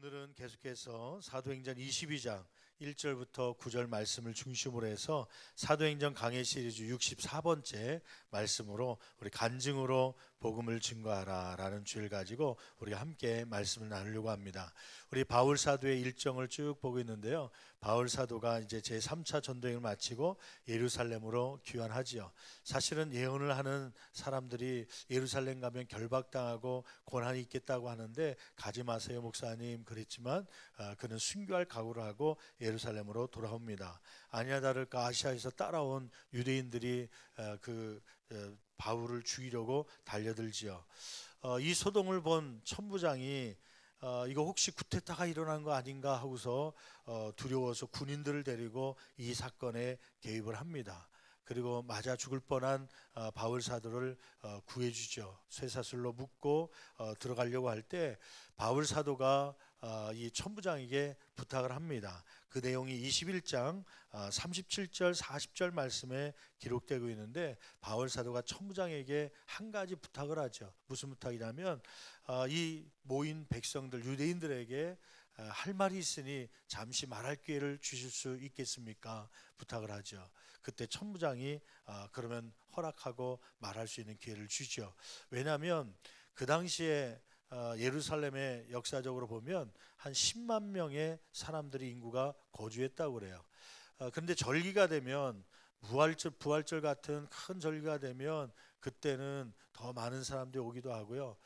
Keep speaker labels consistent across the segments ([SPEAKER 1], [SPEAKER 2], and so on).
[SPEAKER 1] 오늘은 계속해서 사도행전 22장 1절부터 9절 말씀을 중심으로 해서 사도행전 강해 시리즈 64번째 말씀으로 우리 간증으로 복음을 증거하라 라는 주제를 가지고 우리가 함께 말씀을 나누려고 합니다. 우리 바울 사도의 일정을 쭉 보고 있는데요. 바울 사도가 이제 제3차 전도행을 마치고 예루살렘으로 귀환하지요. 사실은 예언을 하는 사람들이 예루살렘 가면 결박당하고 고난이 있겠다고 하는데 가지 마세요 목사님 그랬지만 그는 순교할 각오를 하고 예루살렘으로 돌아옵니다. 아니나 다를까 아시아에서 따라온 유대인들이 바울을 죽이려고 달려들지요. 이 소동을 본 천부장이 이거 혹시 쿠데타가 일어난 거 아닌가 하고서 두려워서 군인들을 데리고 이 사건에 개입을 합니다. 그리고 맞아 죽을 뻔한 바울 사도를 구해주죠. 쇠사슬로 묶고 들어가려고 할 때 바울 사도가 이 천부장에게 부탁을 합니다. 그 내용이 21장 37절 40절 말씀에 기록되고 있는데 바울 사도가 천부장에게 한 가지 부탁을 하죠. 무슨 부탁이냐면 이 모인 백성들 유대인들에게 할 말이 있으니 잠시 말할 기회를 주실 수 있겠습니까? 부탁을 하죠. 그때 천부장이 그러면 허락하고 말할 수 있는 기회를 주죠. 왜냐하면 그 당시에 예루살렘의 역사적으로 보면 한 10만 명의 사람들이 인구가 거주했다고 그래요. 그런데 절기가 되면 부활절 같은 큰 절기가 되면 그때는 더 많은 사람들이 오기도 하고요.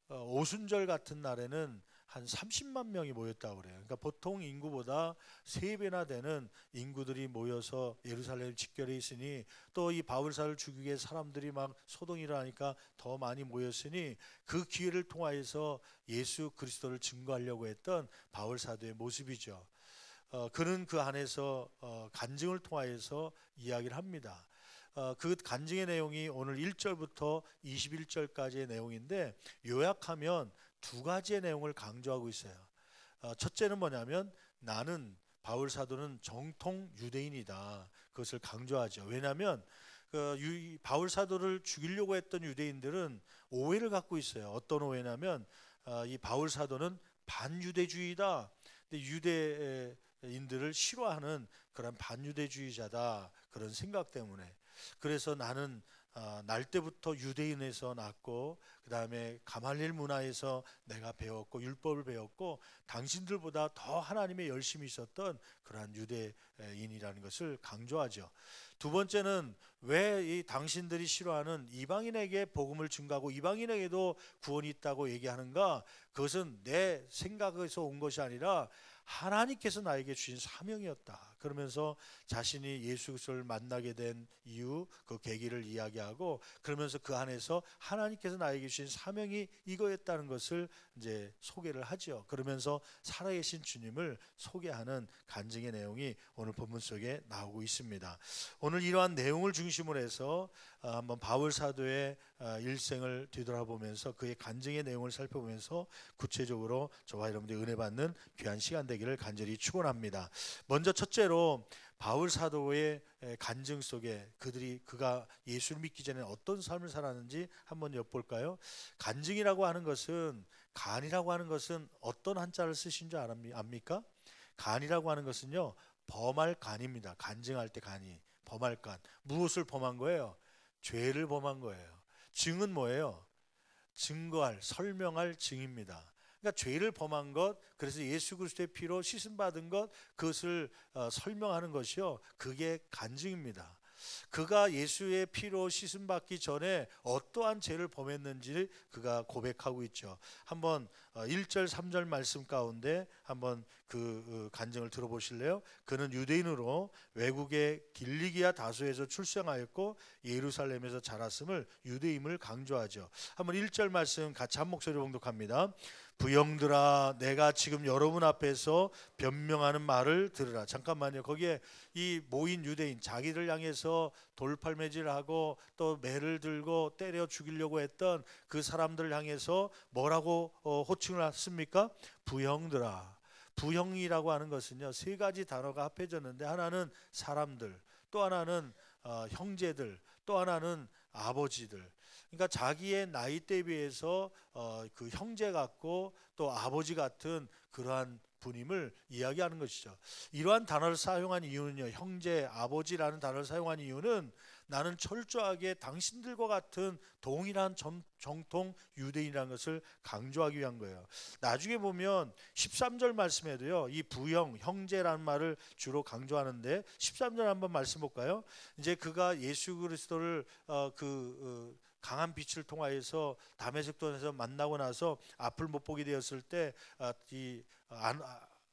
[SPEAKER 1] 오순절 같은 날에는 한 30만 명이 모였다고 그래요. 그러니까 보통 인구보다 3배나 되는 인구들이 모여서 예루살렘 직결해 있으니 또 이 바울사를 죽이기 위해 사람들이 막 소동이라 하니까 더 많이 모였으니 그 기회를 통하여서 예수 그리스도를 증거하려고 했던 바울사도의 모습이죠. 그는 그 안에서 간증을 통하여서 이야기를 합니다. 그 간증의 내용이 오늘 1절부터 21절까지의 내용인데 요약하면 두 가지의 내용을 강조하고 있어요. 첫째는 뭐냐면 나는 바울 사도는 정통 유대인이다. 그것을 강조하죠. 왜냐하면 바울 사도를 죽이려고 했던 유대인들은 오해를 갖고 있어요. 어떤 오해냐면 이 바울 사도는 반유대주의다. 근데 유대인들을 싫어하는 그런 반유대주의자다. 그런 생각 때문에. 그래서 나는 날 때부터 유대인에서 났고 그 다음에 가말리엘 문화에서 내가 배웠고 율법을 배웠고 당신들보다 더 하나님의 열심히 있었던 그러한 유대인이라는 것을 강조하죠. 두 번째는 왜 이 당신들이 싫어하는 이방인에게 복음을 증거하고 이방인에게도 구원이 있다고 얘기하는가? 그것은 내 생각에서 온 것이 아니라 하나님께서 나에게 주신 사명이었다. 그러면서 자신이 예수 그리스도를 만나게 된 이유 그 계기를 이야기하고 그러면서 그 안에서 하나님께서 나에게 주신 사명이 이거였다는 것을 이제 소개를 하죠. 그러면서 살아계신 주님을 소개하는 간증의 내용이 오늘 본문 속에 나오고 있습니다. 오늘 이러한 내용을 중심으로 해서 한번 바울 사도의 일생을 뒤돌아보면서 그의 간증의 내용을 살펴보면서 구체적으로 저와 여러분들이 은혜 받는 귀한 시간 되기를 간절히 축원합니다. 먼저 첫째로 바울 사도의 간증 속에 그가 예수를 믿기 전에 어떤 삶을 살았는지 한번 엿볼까요? 간증이라고 하는 것은 간이라고 하는 것은 어떤 한자를 쓰신 줄 압니까? 간이라고 하는 것은요 범할 간입니다. 간증할 때 간이 범할 간. 무엇을 범한 거예요? 죄를 범한 거예요. 증은 뭐예요? 증거할, 설명할 증입니다. 그러니까 죄를 범한 것, 그래서 예수 그리스도의 피로 씻음 받은 것, 그것을 설명하는 것이요. 그게 간증입니다. 그가 예수의 피로 씻음 받기 전에 어떠한 죄를 범했는지 그가 고백하고 있죠. 한번 1절 3절 말씀 가운데 한번 그 간증을 들어보실래요? 그는 유대인으로 외국의 길리기아 다소에서 출생하였고 예루살렘에서 자랐음을 유대임을 강조하죠. 한번 1절 말씀 같이 한 목소리로 봉독합니다. 부형들아 내가 지금 여러분 앞에서 변명하는 말을 들으라. 잠깐만요. 거기에 이 모인 유대인 자기를 향해서 돌팔매질하고 또 매를 들고 때려 죽이려고 했던 그 사람들을 향해서 뭐라고 호칭을 했습니까? 부형들아. 부형이라고 하는 것은요 3가지 단어가 합해졌는데 하나는 사람들, 또 하나는 형제들, 또 하나는 아버지들. 그러니까 자기의 나이대에 비해서 그 형제 같고 또 아버지 같은 그러한 분임을 이야기하는 것이죠. 이러한 단어를 사용한 이유는요, 형제, 아버지라는 단어를 사용한 이유는 나는 철저하게 당신들과 같은 동일한 정통 유대인이라는 것을 강조하기 위한 거예요. 나중에 보면 13절 말씀에도요, 이 부형, 형제라는 말을 주로 강조하는데 13절 한번 말씀 볼까요? 이제 그가 예수 그리스도를 강한 빛을 통하여서 다메섹 돈에서 만나고 나서 앞을 못 보게 되었을 때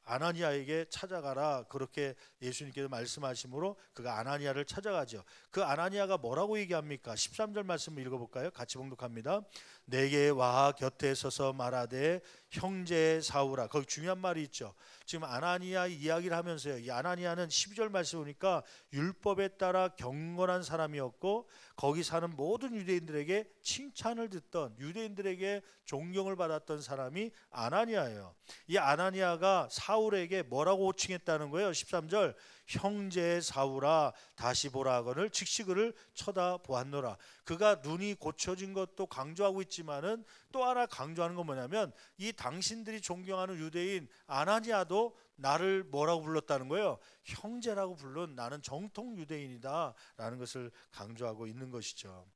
[SPEAKER 1] 아나니아에게 찾아가라, 그렇게 예수님께서 말씀하심으로 그가 아나니아를 찾아가죠. 그 아나니아가 뭐라고 얘기합니까? 13절 말씀을 읽어볼까요? 같이 봉독합니다. 내게 와 곁에 서서 말하되 형제 사울아. 거기 중요한 말이 있죠. 지금 아나니아 이야기를 하면서요, 이 아나니아는 12절 말씀 보니까 율법에 따라 경건한 사람이었고 거기 사는 모든 유대인들에게 칭찬을 듣던, 유대인들에게 존경을 받았던 사람이 아나니아예요. 이 아나니아가 사울에게 뭐라고 호칭했다는 거예요? 13절, 형제 사울아 다시 보라 하거늘 즉시 그를 쳐다보았노라. 그가 눈이 고쳐진 것도 강조하고 있지만은 또 하나 강조하는 건 뭐냐면, 이 당신들이 존경하는 유대인 아나니아도 나를 뭐라고 불렀다는 거예요? 형제라고 불른, 나는 정통 유대인이다 라는 것을 강조하고 있는 것이죠.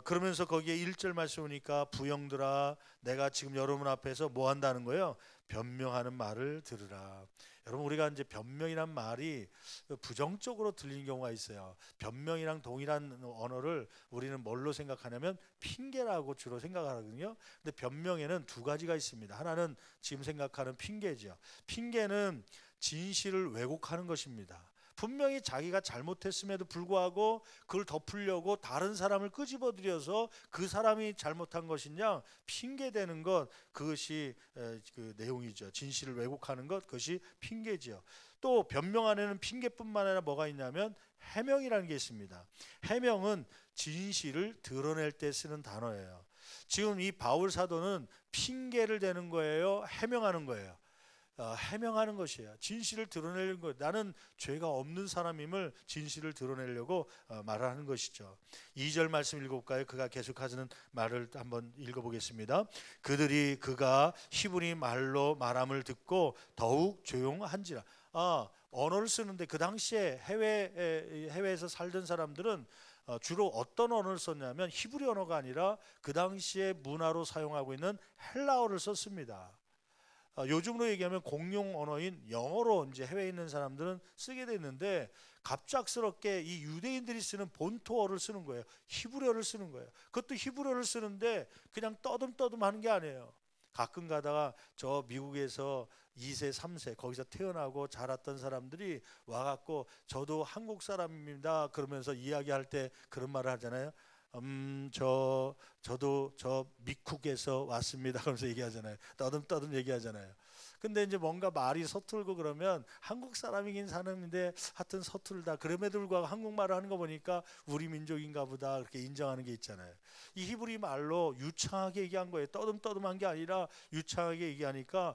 [SPEAKER 1] 그러면서 거기에 1절 말씀 보니까 부형들아 내가 지금 여러분 앞에서 뭐 한다는 거예요? 변명하는 말을 들으라. 여러분, 우리가 이제 변명이란 말이 부정적으로 들리는 경우가 있어요. 변명이랑 동일한 언어를 우리는 뭘로 생각하냐면 핑계라고 주로 생각하거든요. 근데 변명에는 두 가지가 있습니다. 하나는 지금 생각하는 핑계죠. 핑계는 진실을 왜곡하는 것입니다. 분명히 자기가 잘못했음에도 불구하고 그걸 덮으려고 다른 사람을 끄집어들여서 그 사람이 잘못한 것이냐 핑계대는 것, 그것이 그 내용이죠. 진실을 왜곡하는 것, 그것이 핑계지요. 또 변명 안에는 핑계뿐만 아니라 뭐가 있냐면 해명이라는 게 있습니다. 해명은 진실을 드러낼 때 쓰는 단어예요. 지금 이 바울 사도는 핑계를 대는 거예요, 해명하는 거예요? 해명하는 것이에요. 진실을 드러내는 것. 나는 죄가 없는 사람임을 진실을 드러내려고 말하는 것이죠. 2절 말씀 읽어볼까요? 그가 계속하시는 말을 한번 읽어보겠습니다. 그들이 그가 히브리 말로 말함을 듣고 더욱 조용한지라. 언어를 쓰는데 그 당시에 해외에서 살던 사람들은 주로 어떤 언어를 썼냐면 히브리 언어가 아니라 그 당시에 문화로 사용하고 있는 헬라어를 썼습니다. 요즘으로 얘기하면 공용 언어인 영어로 이제 해외에 있는 사람들은 쓰게 됐는데, 갑작스럽게 이 유대인들이 쓰는 본토어를 쓰는 거예요. 히브리어를 쓰는 거예요. 그것도 히브리어를 쓰는데 그냥 떠듬떠듬 하는 게 아니에요. 가끔 가다가 저 미국에서 2세, 3세 거기서 태어나고 자랐던 사람들이 와갖고 저도 한국 사람입니다 그러면서 이야기할 때 그런 말을 하잖아요. 저도 저 미국에서 왔습니다 그러면서 얘기하잖아요. 떠듬떠듬 얘기하잖아요. 근데 이제 뭔가 말이 서툴고 그러면 한국 사람이긴 사람인데 하여튼 서툴다. 그럼에도 불구하고 한국말을 하는 거 보니까 우리 민족인가 보다 그렇게 인정하는 게 있잖아요. 이 히브리 말로 유창하게 얘기한 거예요. 떠듬떠듬한 게 아니라 유창하게 얘기하니까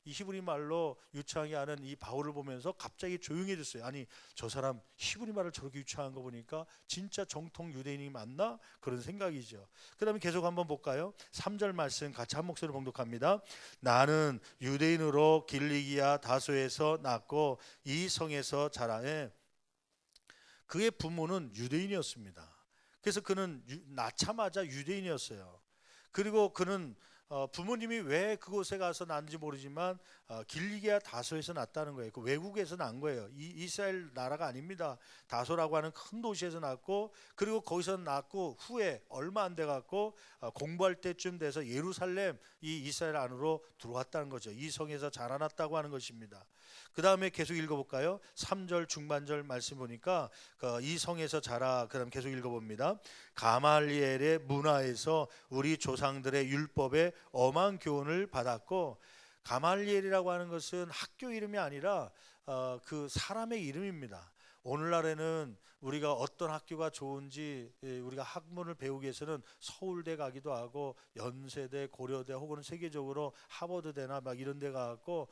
[SPEAKER 1] 이 히브리 말로 유창하게 하는 이 바울을 보면서 갑자기 조용해졌어요. 아니, 저 사람 히브리 말을 저렇게 유창한 거 보니까 진짜 정통 유대인이 맞나? 그런 생각이죠. 그 다음에 계속 한번 볼까요? 3절 말씀 같이 한 목소리로 봉독합니다. 나는 유대인으로 길리기아 다소에서 낳고 이 성에서 자라에 그의 부모는 유대인이었습니다. 그래서 그는 낳자마자 유대인이었어요. 그리고 그는 부모님이 왜 그곳에 가서 낳은지 모르지만 길리기아 다소에서 낳았다는 거예요. 그 외국에서 낳은 거예요. 이스라엘 나라가 아닙니다. 다소라고 하는 큰 도시에서 낳았고, 그리고 거기서 낳고 후에 얼마 안 돼 갖고 공부할 때쯤 돼서 예루살렘, 이 이스라엘 안으로 들어왔다는 거죠. 이 성에서 자라났다고 하는 것입니다. 그 다음에 계속 읽어볼까요? 3절 중반절 말씀 보니까 이 성에서 자라. 그 다음 계속 읽어봅니다. 가말리엘의 문화에서 우리 조상들의 율법에 엄한 교훈을 받았고, 가말리엘이라고 하는 것은 학교 이름이 아니라 그 사람의 이름입니다. 오늘날에는 우리가 어떤 학교가 좋은지 우리가 학문을 배우기 위해서는 서울대 가기도 하고 연세대, 고려대 혹은 세계적으로 하버드대나 막 이런 데 가고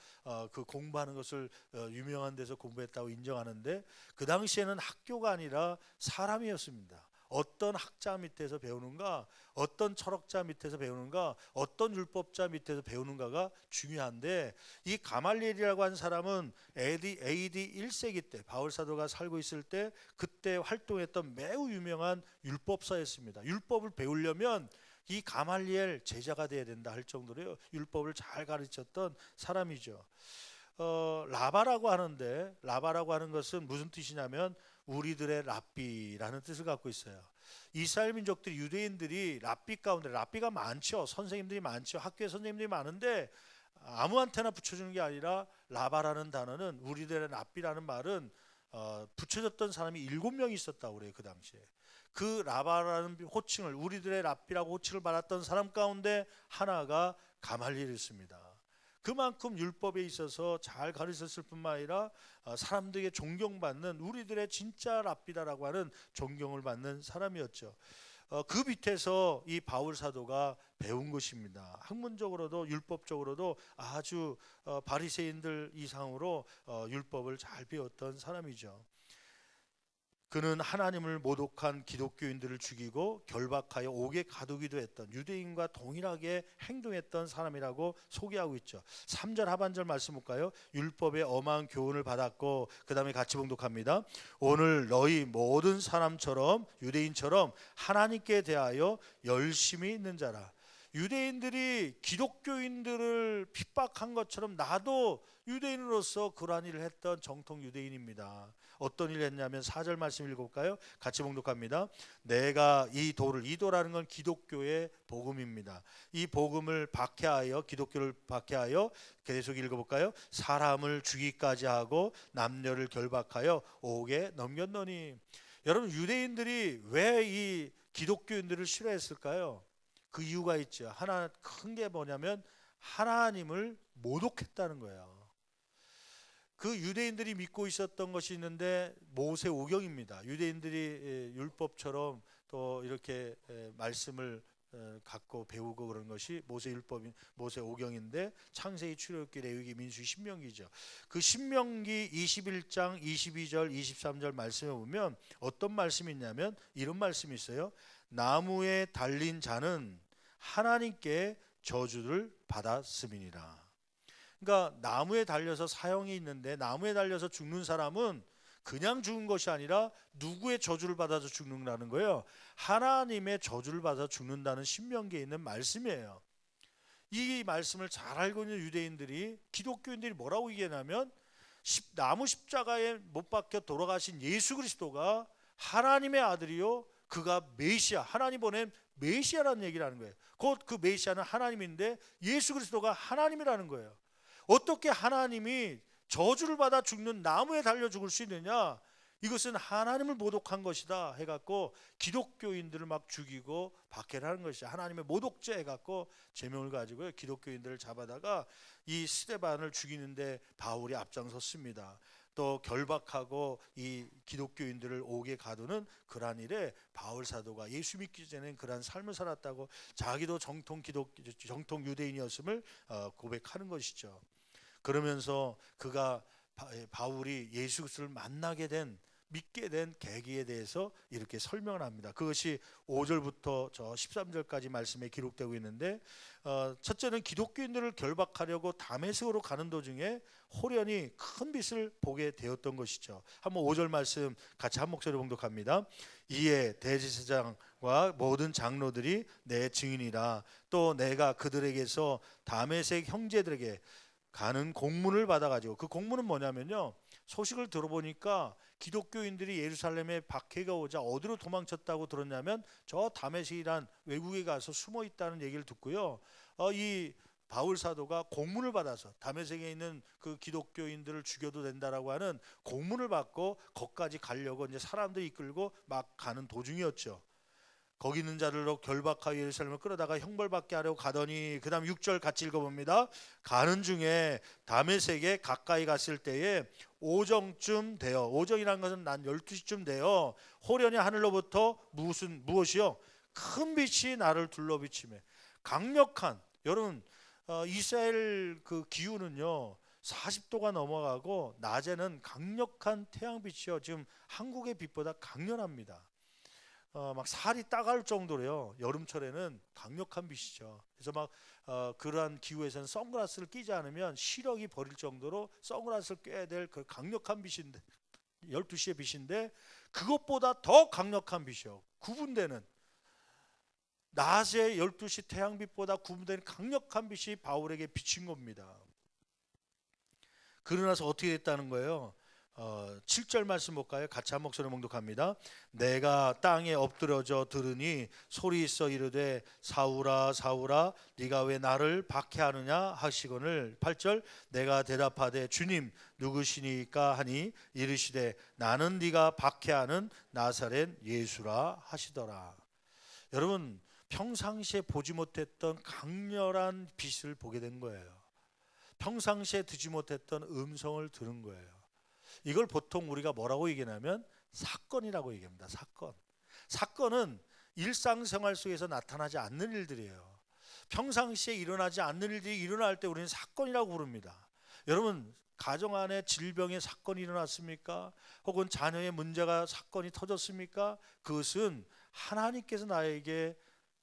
[SPEAKER 1] 그 공부하는 것을 유명한 데서 공부했다고 인정하는데, 그 당시에는 학교가 아니라 사람이었습니다. 어떤 학자 밑에서 배우는가, 어떤 철학자 밑에서 배우는가, 어떤 율법자 밑에서 배우는가가 중요한데, 이 가말리엘이라고 한 사람은 AD 1세기 때 바울 사도가 살고 있을 때 그때 활동했던 매우 유명한 율법사였습니다. 율법을 배우려면 이 가말리엘 제자가 돼야 된다 할 정도로 율법을 잘 가르쳤던 사람이죠. 라바라고 하는데, 라바라고 하는 것은 무슨 뜻이냐면 우리들의 랍비라는 뜻을 갖고 있어요. 이스라엘 민족들이, 유대인들이 랍비 가운데, 랍비가 많죠. 선생님들이 많죠. 학교에 선생님들이 많은데 아무한테나 붙여주는 게 아니라 라바라는 단어는, 우리들의 랍비라는 말은 붙여졌던 사람이 7명이 있었다고 그래요. 그 당시에. 그 라바라는 호칭을, 우리들의 랍비라고 호칭을 받았던 사람 가운데 하나가 가말리엘이었습니다. 그만큼 율법에 있어서 잘 가르쳤을 뿐만 아니라 사람들에게 존경받는, 우리들의 진짜 랍비다라고 하는 존경을 받는 사람이었죠. 그 밑에서 이 바울 사도가 배운 것입니다. 학문적으로도 율법적으로도 아주 바리새인들 이상으로 율법을 잘 배웠던 사람이죠. 그는 하나님을 모독한 기독교인들을 죽이고 결박하여 옥에 가두기도 했던, 유대인과 동일하게 행동했던 사람이라고 소개하고 있죠. 3절 하반절 말씀 볼까요? 율법의 엄한 교훈을 받았고, 그 다음에 같이 봉독합니다. 오늘 너희 모든 사람처럼, 유대인처럼 하나님께 대하여 열심히 있는 자라. 유대인들이 기독교인들을 핍박한 것처럼 나도 유대인으로서 그러한 일을 했던 정통 유대인입니다. 어떤 일을 했냐면 4절 말씀 읽어볼까요? 같이 봉독합니다. 내가 이 도를, 이 도라는 건 기독교의 복음입니다. 이 복음을 박해하여, 기독교를 박해하여 계속 읽어볼까요? 사람을 죽이기까지 하고 남녀를 결박하여 옥에 넘겼노니. 여러분, 유대인들이 왜 이 기독교인들을 싫어했을까요? 그 이유가 있죠. 하나 큰 게 뭐냐면 하나님을 모독했다는 거예요. 그 유대인들이 믿고 있었던 것이 있는데 모세오경입니다. 유대인들이 율법처럼 또 이렇게 말씀을 갖고 배우고 그런 것이 모세율법인 모세오경인데, 창세기, 출애굽기, 레위기, 민수기, 신명기죠. 그 신명기 21장 22절 23절 말씀에 보면 어떤 말씀이 있냐면 이런 말씀이 있어요. 나무에 달린 자는 하나님께 저주를 받았음이니라. 그러니까 나무에 달려서 사형이 있는데, 나무에 달려서 죽는 사람은 그냥 죽은 것이 아니라 누구의 저주를 받아서 죽는다는 거예요. 하나님의 저주를 받아 죽는다는 신명기에 있는 말씀이에요. 이 말씀을 잘 알고 있는 유대인들이, 기독교인들이 뭐라고 얘기하냐면 나무 십자가에 못 박혀 돌아가신 예수 그리스도가 하나님의 아들이요, 그가 메시아, 하나님 보낸 메시아라는 얘기를 하는 거예요. 곧 그 메시아는 하나님인데 예수 그리스도가 하나님이라는 거예요. 어떻게 하나님이 저주를 받아 죽는 나무에 달려 죽을 수 있느냐? 이것은 하나님을 모독한 것이다 해갖고 기독교인들을 막 죽이고 박해를 하는 것이죠. 하나님의 모독죄 해갖고 제명을 가지고 기독교인들을 잡아다가 이 스데반을 죽이는데 바울이 앞장섰습니다. 또 결박하고 이 기독교인들을 옥에 가두는 그러한 일에 바울 사도가 예수 믿기 전에는 그러한 삶을 살았다고, 자기도 정통 유대인이었음을 고백하는 것이죠. 그러면서 그가 바울이 예수 그리스도를 만나게 된, 믿게 된 계기에 대해서 이렇게 설명을 합니다. 그것이 5절부터 저 13절까지 말씀에 기록되고 있는데, 첫째는 기독교인들을 결박하려고 다메섹으로 가는 도중에 호련히 큰 빛을 보게 되었던 것이죠. 한번 5절 말씀 같이 한 목소리 봉독합니다. 이에 대제사장과 모든 장로들이 내 증인이라. 또 내가 그들에게서 다메섹 형제들에게 가는 공문을 받아가지고, 그 공문은 뭐냐면요, 소식을 들어보니까 기독교인들이 예루살렘에 박해가 오자 어디로 도망쳤다고 들었냐면 저 다메섹이란 외국에 가서 숨어 있다는 얘기를 듣고요, 이 바울 사도가 공문을 받아서 다메섹에 있는 그 기독교인들을 죽여도 된다라고 하는 공문을 받고 거기까지 가려고 이제 사람들이 이끌고 막 가는 도중이었죠. 거기 있는 자들로 결박하여 예루살렘을 끌어다가 형벌받게 하려고 가더니, 그 다음 6절 같이 읽어봅니다. 가는 중에 다메섹에 가까이 갔을 때에 오정쯤 되어, 오정이라는 것은 난 12시쯤 되어 호련히 하늘로부터 무엇이요? 큰 빛이 나를 둘러 비치매. 강력한, 여러분 이스라엘 그 기후는요 40도가 넘어가고 낮에는 강력한 태양빛이요, 지금 한국의 빛보다 강렬합니다. 막 살이 따가울 정도로요. 여름철에는 강력한 빛이죠. 그래서 막 그러한 기후에서는 선글라스를 끼지 않으면 시력이 버릴 정도로 선글라스를 껴야 될 그 강력한 빛인데 12시의 빛인데 그것보다 더 강력한 빛이요. 구분되는 낮에 12시 태양빛보다 구분되는 강력한 빛이 바울에게 비친 겁니다. 그러나서 어떻게 됐다는 거예요? 7절 말씀 볼까요? 같이 한 목소리 봉독합니다. 내가 땅에 엎드려져 들으니 소리 있어 이르되 사울아 사울아 네가 왜 나를 박해하느냐 하시거늘. 8절 내가 대답하되 주님 누구시니까 하니 이르시되 나는 네가 박해하는 나사렛 예수라 하시더라. 여러분 평상시에 보지 못했던 강렬한 빛을 보게 된 거예요. 평상시에 듣지 못했던 음성을 들은 거예요. 이걸 보통 우리가 뭐라고 얘기하냐면 사건이라고 얘기합니다. 사건은 일상생활 속에서 나타나지 않는 일들이에요. 평상시에 일어나지 않는 일들이 일어날 때 우리는 사건이라고 부릅니다. 여러분 가정 안에 질병의 사건이 일어났습니까? 혹은 자녀의 문제가 사건이 터졌습니까? 그것은 하나님께서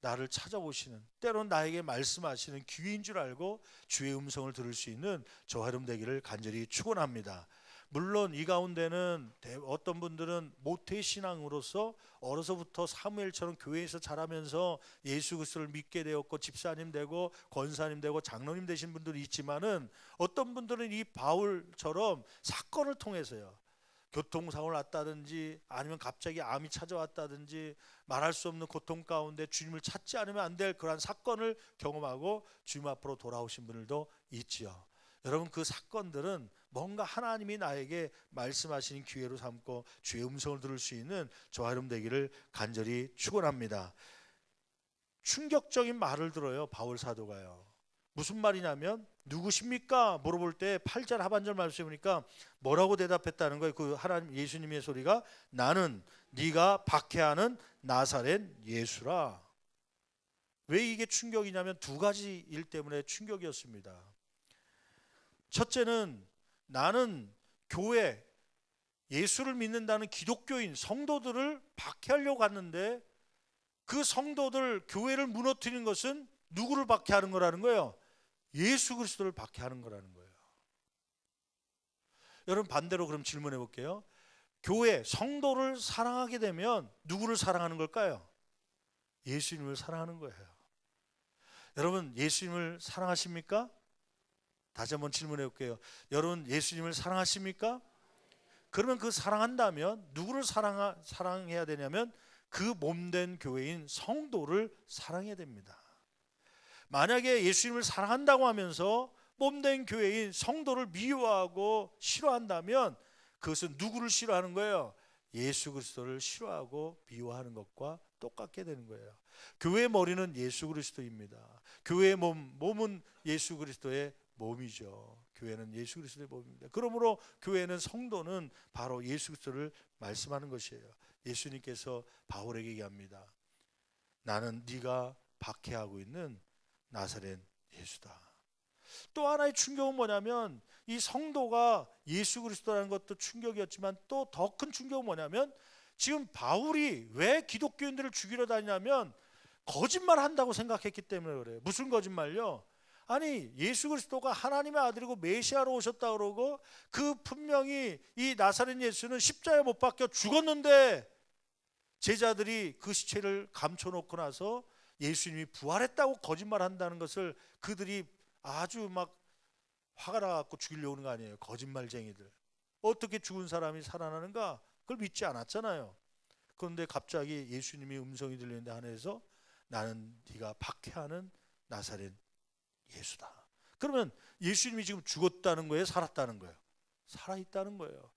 [SPEAKER 1] 나를 찾아오시는, 때로는 나에게 말씀하시는 기회인 줄 알고 주의 음성을 들을 수 있는 저와 여러분 되기를 간절히 축원합니다. 물론 이 가운데는 어떤 분들은 모태신앙으로서 어려서부터 사무엘처럼 교회에서 자라면서 예수 그리스도를 믿게 되었고 집사님 되고 권사님 되고 장로님 되신 분들이 있지만은 어떤 분들은 이 바울처럼 사건을 통해서요, 교통사고를 났다든지 아니면 갑자기 암이 찾아왔다든지 말할 수 없는 고통 가운데 주님을 찾지 않으면 안 될 그러한 사건을 경험하고 주님 앞으로 돌아오신 분들도 있지요. 여러분 그 사건들은 뭔가 하나님이 나에게 말씀하시는 기회로 삼고 주의 음성을 들을 수 있는 저와 여러분 되기를 간절히 축원합니다. 충격적인 말을 들어요. 바울 사도가요. 무슨 말이냐면 누구십니까? 물어볼 때 8절 하반절 말씀해 보니까 뭐라고 대답했다는 거예요. 그 하나님 예수님의 소리가 나는 네가 박해하는 나사렛 예수라. 왜 이게 충격이냐면 두 가지 일 때문에 충격이었습니다. 첫째는 나는 교회 예수를 믿는다는 기독교인 성도들을 박해하려고 갔는데 그 성도들 교회를 무너뜨리는 것은 누구를 박해하는 거라는 거예요? 예수 그리스도를 박해하는 거라는 거예요. 여러분 반대로 그럼 질문해 볼게요. 교회 성도를 사랑하게 되면 누구를 사랑하는 걸까요? 예수님을 사랑하는 거예요. 여러분 예수님을 사랑하십니까? 다시 한번 질문해 볼게요. 여러분 예수님을 사랑하십니까? 그러면 그 사랑한다면 누구를 사랑해야 되냐면 그 몸된 교회인 성도를 사랑해야 됩니다. 만약에 예수님을 사랑한다고 하면서 몸된 교회인 성도를 미워하고 싫어한다면 그것은 누구를 싫어하는 거예요? 예수 그리스도를 싫어하고 미워하는 것과 똑같게 되는 거예요. 교회의 머리는 예수 그리스도입니다. 교회의 몸은 예수 그리스도의 몸이죠. 교회는 예수 그리스도의 몸입니다. 그러므로 교회는 성도는 바로 예수 그리스도를 말씀하는 것이에요. 예수님께서 바울에게 얘기합니다. 나는 네가 박해하고 있는 나사렛 예수다. 또 하나의 충격은 뭐냐면 이 성도가 예수 그리스도라는 것도 충격이었지만 또 더 큰 충격은 뭐냐면 지금 바울이 왜 기독교인들을 죽이러 다니냐면 거짓말 한다고 생각했기 때문에 그래요. 무슨 거짓말요? 아니 예수 그리스도가 하나님의 아들이고 메시아로 오셨다 그러고 그 분명히 이 나사렛 예수는 십자가에 못 박혀 죽었는데 제자들이 그 시체를 감춰놓고 나서 예수님이 부활했다고 거짓말한다는 것을 그들이 아주 막 화가 나갖고 죽이려고 하는 거 아니에요. 거짓말쟁이들. 어떻게 죽은 사람이 살아나는가? 그걸 믿지 않았잖아요. 그런데 갑자기 예수님이 음성이 들리는데 하늘에서 나는 네가 박해하는 나사렛 예수다. 그러면 예수님이 지금 죽었다는 거예요? 살았다는 거예요? 살아있다는 거예요.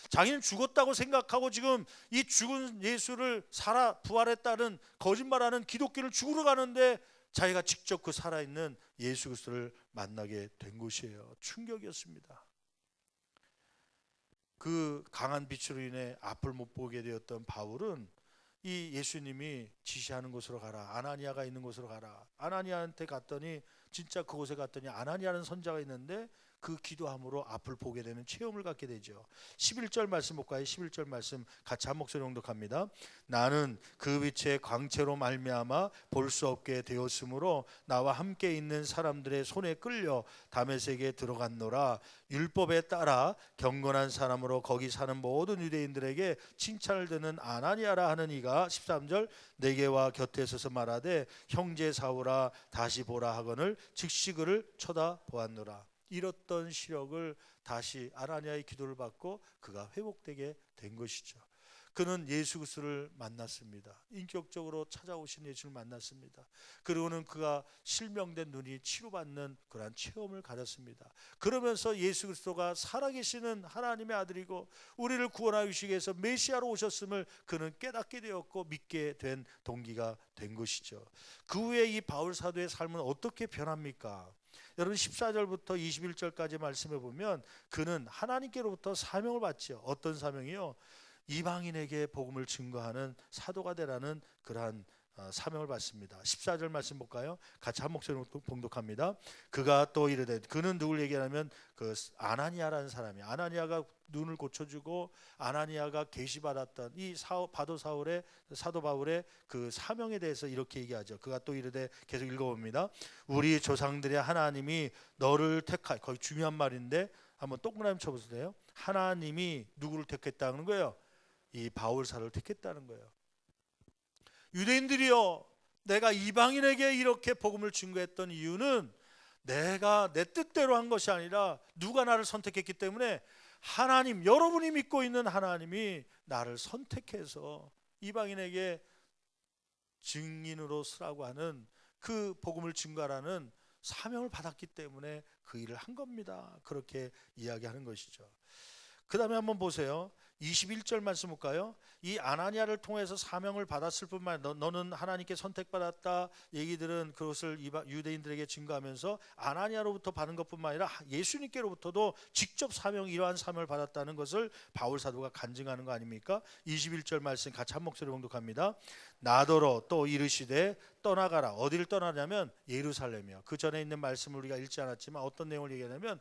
[SPEAKER 1] 자기는 죽었다고 생각하고 지금 이 죽은 예수를 부활했다는 거짓말하는 기독교를 죽으러 가는데 자기가 직접 그 살아있는 예수 그리스도를 만나게 된 것이에요. 충격이었습니다. 그 강한 빛으로 인해 앞을 못 보게 되었던 바울은 이 예수님이 지시하는 곳으로 가라, 아나니아가 있는 곳으로 가라. 아나니아한테 갔더니 진짜 그곳에 갔더니 아나니아는 선자가 있는데 그 기도함으로 앞을 보게 되는 체험을 갖게 되죠. 11절 말씀 볼까요? 11절 말씀 같이 한 목소리 봉독합니다. 나는 그 빛의 광채로 말미암아 볼 수 없게 되었으므로 나와 함께 있는 사람들의 손에 끌려 다메섹에 들어갔노라. 율법에 따라 경건한 사람으로 거기 사는 모든 유대인들에게 칭찬을 듣는 아나니아라 하는 이가 13절 내게 와 곁에 서서 말하되 형제 사울아 다시 보라 하거늘 즉시 그를 쳐다보았노라. 잃었던 시력을 다시 아나니아의 기도를 받고 그가 회복되게 된 것이죠. 그는 예수 그리스도를 만났습니다. 인격적으로 찾아오신 예수를 만났습니다. 그리고는 그가 실명된 눈이 치료받는 그러한 체험을 가졌습니다. 그러면서 예수 그리스도가 살아계시는 하나님의 아들이고 우리를 구원하시기 위해서 메시아로 오셨음을 그는 깨닫게 되었고 믿게 된 동기가 된 것이죠. 그 후에 이 바울 사도의 삶은 어떻게 변합니까? 여러분 14절부터 21절까지 말씀해 보면 그는 하나님께로부터 사명을 받죠. 어떤 사명이요? 이방인에게 복음을 증거하는 사도가 되라는 그러한 사명을 받습니다. 14절 말씀 볼까요? 같이 한 목소리로 봉독합니다. 그가 또 이르되 그는 누굴 얘기하냐면 그 아나니아라는 사람이 아나니아가 눈을 고쳐주고 아나니아가 계시받았던 이 사도 바울의 그 사명에 대해서 이렇게 얘기하죠. 그가 또 이르되 계속 읽어봅니다. 우리 조상들의 하나님이 너를 거의 중요한 말인데 한번 동그라미 쳐보세요. 하나님이 누구를 택했다는 거예요? 이 바울사를 택했다는 거예요. 유대인들이여 내가 이방인에게 이렇게 복음을 증거했던 이유는 내가 내 뜻대로 한 것이 아니라 누가 나를 선택했기 때문에 하나님, 여러분이 믿고 있는 하나님이 나를 선택해서 이방인에게 증인으로 서라고 하는 그 복음을 증거하라는 사명을 받았기 때문에 그 일을 한 겁니다. 그렇게 이야기하는 것이죠. 그 다음에 한번 보세요. 21절 말씀 볼까요? 이 아나니아를 통해서 사명을 받았을 뿐만 아니라 너는 하나님께 선택받았다 얘기들은 그것을 유대인들에게 증거하면서 아나니아로부터 받은 것뿐만 아니라 예수님께로부터도 직접 이러한 사명을 받았다는 것을 바울 사도가 간증하는 거 아닙니까? 21절 말씀 같이 한 목소리 봉독합니다. 나더러 또 이르시되 떠나가라. 어디를 떠나냐면 예루살렘이요. 그 전에 있는 말씀을 우리가 읽지 않았지만 어떤 내용을 얘기하냐면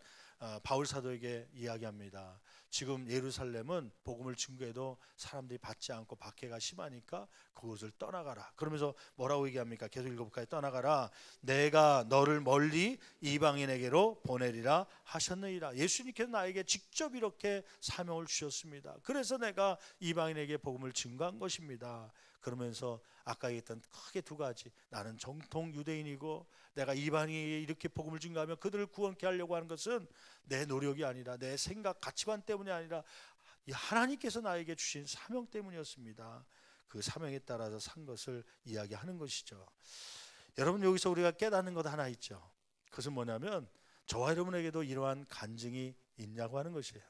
[SPEAKER 1] 바울 사도에게 이야기합니다. 지금 예루살렘은 복음을 증거해도 사람들이 받지 않고 박해가 심하니까 그곳을 떠나가라. 그러면서 뭐라고 얘기합니까? 계속 읽어볼까요? 떠나가라. 내가 너를 멀리 이방인에게로 보내리라 하셨느니라. 예수님께서 나에게 직접 이렇게 사명을 주셨습니다. 그래서 내가 이방인에게 복음을 증거한 것입니다. 그러면서 아까 얘기했던 크게 두 가지, 나는 정통 유대인이고 내가 이방인에게 이렇게 복음을 증거하면 그들을 구원케 하려고 하는 것은 내 노력이 아니라 내 생각 가치관 때문이 아니라 하나님께서 나에게 주신 사명 때문이었습니다. 그 사명에 따라서 산 것을 이야기하는 것이죠. 여러분 여기서 우리가 깨닫는 것 하나 있죠. 그것은 뭐냐면 저와 여러분에게도 이러한 간증이 있냐고 하는 것이에요.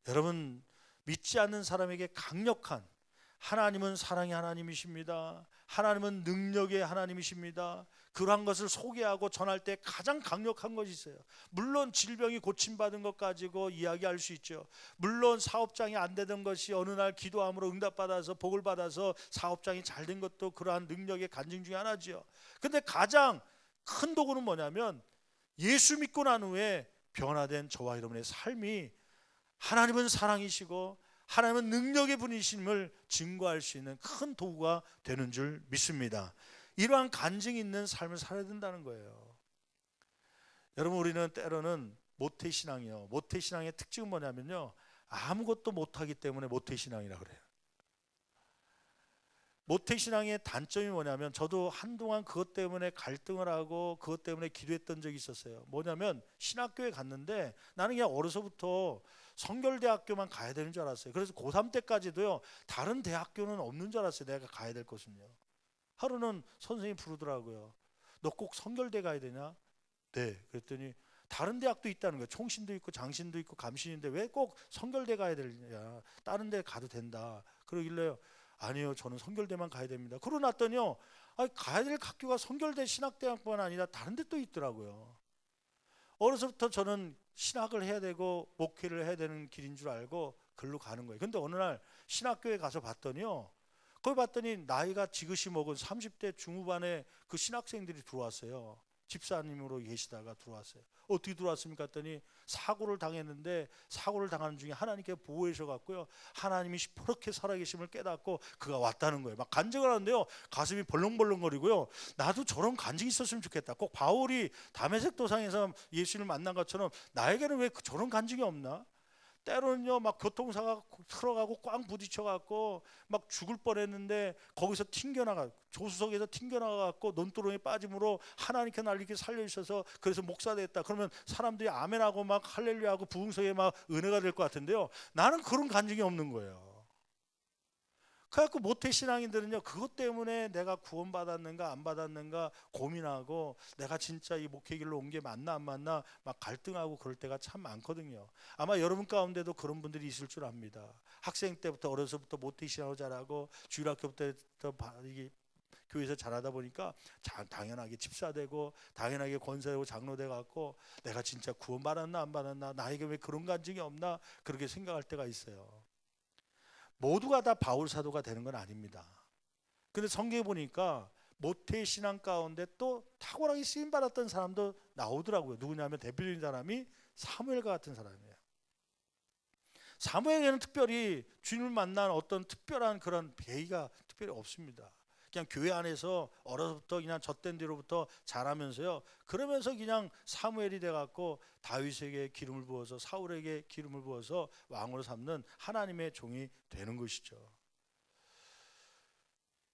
[SPEAKER 1] 여러분 믿지 않는 사람에게 강력한 하나님은 사랑의 하나님이십니다. 하나님은 능력의 하나님이십니다. 그러한 것을 소개하고 전할 때 가장 강력한 것이 있어요. 물론 질병이 고침받은 것 가지고 이야기할 수 있죠. 물론 사업장이 안 되던 것이 어느 날 기도함으로 응답받아서 복을 받아서 사업장이 잘 된 것도 그러한 능력의 간증 중에 하나죠. 근데 가장 큰 도구는 뭐냐면 예수 믿고 난 후에 변화된 저와 여러분의 삶이 하나님은 사랑이시고 하나님은 능력의 분이심을 증거할 수 있는 큰 도구가 되는 줄 믿습니다. 이러한 간증이 있는 삶을 살아야 된다는 거예요. 여러분 우리는 때로는 모태신앙이요. 모태신앙의 특징은 뭐냐면요. 아무것도 못하기 때문에 모태신앙이라고 그래요. 모태신앙의 단점이 뭐냐면 저도 한동안 그것 때문에 갈등을 하고 그것 때문에 기도했던 적이 있었어요. 뭐냐면 신학교에 갔는데 나는 그냥 어려서부터 성결대학교만 가야 되는 줄 알았어요. 그래서 고3 때까지도요. 다른 대학교는 없는 줄 알았어요. 내가 가야 될 것은요. 하루는 선생님이 부르더라고요. 너 꼭 성결대 가야 되냐? 네. 그랬더니 다른 대학도 있다는 거예요. 총신도 있고 장신도 있고 감신인데 왜 꼭 성결대 가야 되냐? 다른 데 가도 된다. 그러길래요. 아니요, 저는 성결대만 가야 됩니다. 그러고 났더니요, 가야 될 학교가 성결대 신학대학뿐만 아니라 다른 데 또 있더라고요. 어려서부터 저는 신학을 해야 되고 목회를 해야 되는 길인 줄 알고 글로 가는 거예요. 근데 어느 날 신학교에 가서 봤더니요, 거기 봤더니 나이가 지긋이 먹은 30대 중후반의 그 신학생들이 들어왔어요. 집사님으로 계시다가 들어왔어요. 어떻게 들어왔습니까 했더니 사고를 당했는데 사고를 당하는 중에 하나님께 보호해 주셔갖고요, 하나님이 시퍼렇게 살아계심을 깨닫고 그가 왔다는 거예요. 막 간증을 하는데요, 가슴이 벌렁벌렁거리고요. 나도 저런 간증이 있었으면 좋겠다. 꼭 바울이 다메섹 도상에서 예수를 만난 것처럼 나에게는 왜 저런 간증이 없나? 때로는요 막 교통사고가 틀어가고 꽝 부딪혀갖고 막 죽을 뻔했는데 거기서 튕겨나가, 조수석에서 튕겨나가갖고 논두렁에 빠짐으로 하나님께 날 이렇게 살려주셔서 그래서 목사 됐다. 그러면 사람들이 아멘하고 막 할렐루야하고 부흥성에 막 은혜가 될 것 같은데요, 나는 그런 간증이 없는 거예요. 그래갖고 모태신앙인들은요 그것 때문에 내가 구원받았는가 안 받았는가 고민하고 내가 진짜 이 목회길로 온 게 맞나 안 맞나 막 갈등하고 그럴 때가 참 많거든요. 아마 여러분 가운데도 그런 분들이 있을 줄 압니다. 학생 때부터 어려서부터 모태신앙으로 자라고 주일학교부터 이게 교회에서 자라다 보니까 당연하게 집사되고 당연하게 권사되고 장로돼 갖고 내가 진짜 구원받았나 안 받았나, 나에게 왜 그런 간증이 없나 그렇게 생각할 때가 있어요. 모두가 다 바울 사도가 되는 건 아닙니다. 근데 성경에 보니까 모태신앙 가운데 또 탁월하게 쓰임 받았던 사람도 나오더라고요. 누구냐면 대표적인 사람이 사무엘과 같은 사람이에요. 사무엘에게는 특별히 주님을 만난 어떤 특별한 그런 배기가 특별히 없습니다. 그냥 교회 안에서 어려서부터 그냥 젖된 뒤로부터 자라면서요, 그러면서 그냥 사무엘이 돼갖고 다윗에게 기름을 부어서 사울에게 기름을 부어서 왕으로 삼는 하나님의 종이 되는 것이죠.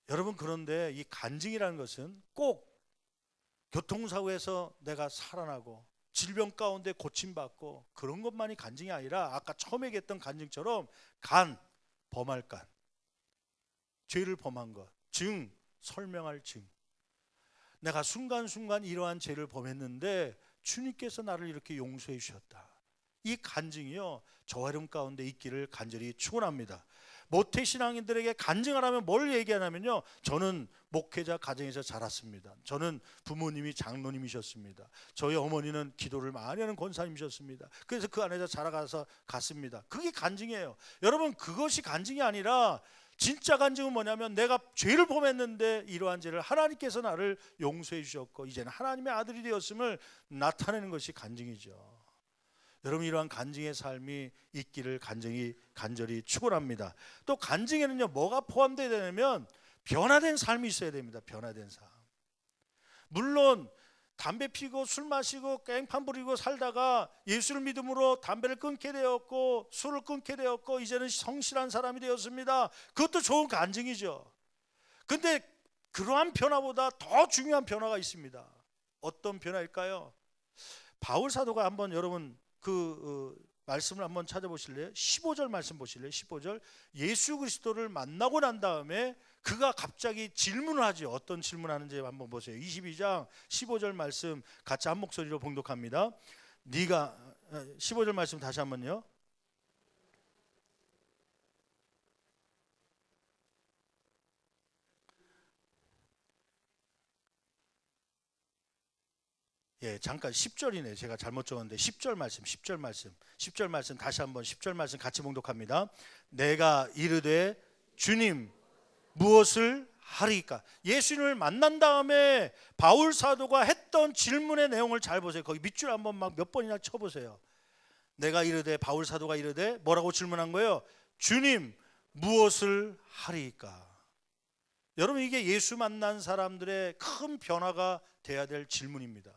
[SPEAKER 1] 여러분, 그런데 이 간증이라는 것은 꼭 교통사고에서 내가 살아나고 질병 가운데 고침받고 그런 것만이 간증이 아니라 아까 처음에 얘기했던 간증처럼 범할 간, 죄를 범한 것, 증, 설명할 증. 내가 순간순간 이러한 죄를 범했는데 주님께서 나를 이렇게 용서해 주셨다. 이 간증이요 저와 여러분 가운데 있기를 간절히 축원합니다. 모태신앙인들에게 간증하라면 뭘 얘기하냐면요, 저는 목회자 가정에서 자랐습니다. 저는 부모님이 장로님이셨습니다. 저희 어머니는 기도를 많이 하는 권사님이셨습니다. 그래서 그 안에서 자라가서 갔습니다. 그게 간증이에요. 여러분, 그것이 간증이 아니라 진짜 간증은 뭐냐면 내가 죄를 범했는데 이러한 죄를 하나님께서 나를 용서해 주셨고 이제는 하나님의 아들이 되었음을 나타내는 것이 간증이죠. 여러분, 이러한 간증의 삶이 있기를 간절히 축원합니다. 또 간증에는요 뭐가 포함되어야 되냐면 변화된 삶이 있어야 됩니다. 변화된 삶. 물론 담배 피고 술 마시고 깽판 부리고 살다가 예수를 믿음으로 담배를 끊게 되었고 술을 끊게 되었고 이제는 성실한 사람이 되었습니다. 그것도 좋은 간증이죠. 근데 그러한 변화보다 더 중요한 변화가 있습니다. 어떤 변화일까요? 바울 사도가 한번 여러분 말씀을 한번 찾아보실래요? 15절 말씀 보실래요? 15절. 예수 그리스도를 만나고 난 다음에 그가 갑자기 질문을 하죠. 어떤 질문하는지 한번 보세요. 22장 15절 말씀 같이 한 목소리로 봉독합니다. 15절 말씀 다시 한번요. 예, 잠깐 10절이네. 제가 잘못 적었는데 10절 말씀 다시 한번 10절 말씀 같이 봉독합니다. 내가 이르되 주님 무엇을 하리까? 예수님을 만난 다음에 바울 사도가 했던 질문의 내용을 잘 보세요. 거기 밑줄 한번 막 몇 번이나 쳐보세요. 내가 이르되, 바울 사도가 이르되 뭐라고 질문한 거예요? 주님 무엇을 하리까? 여러분, 이게 예수 만난 사람들의 큰 변화가 돼야 될 질문입니다.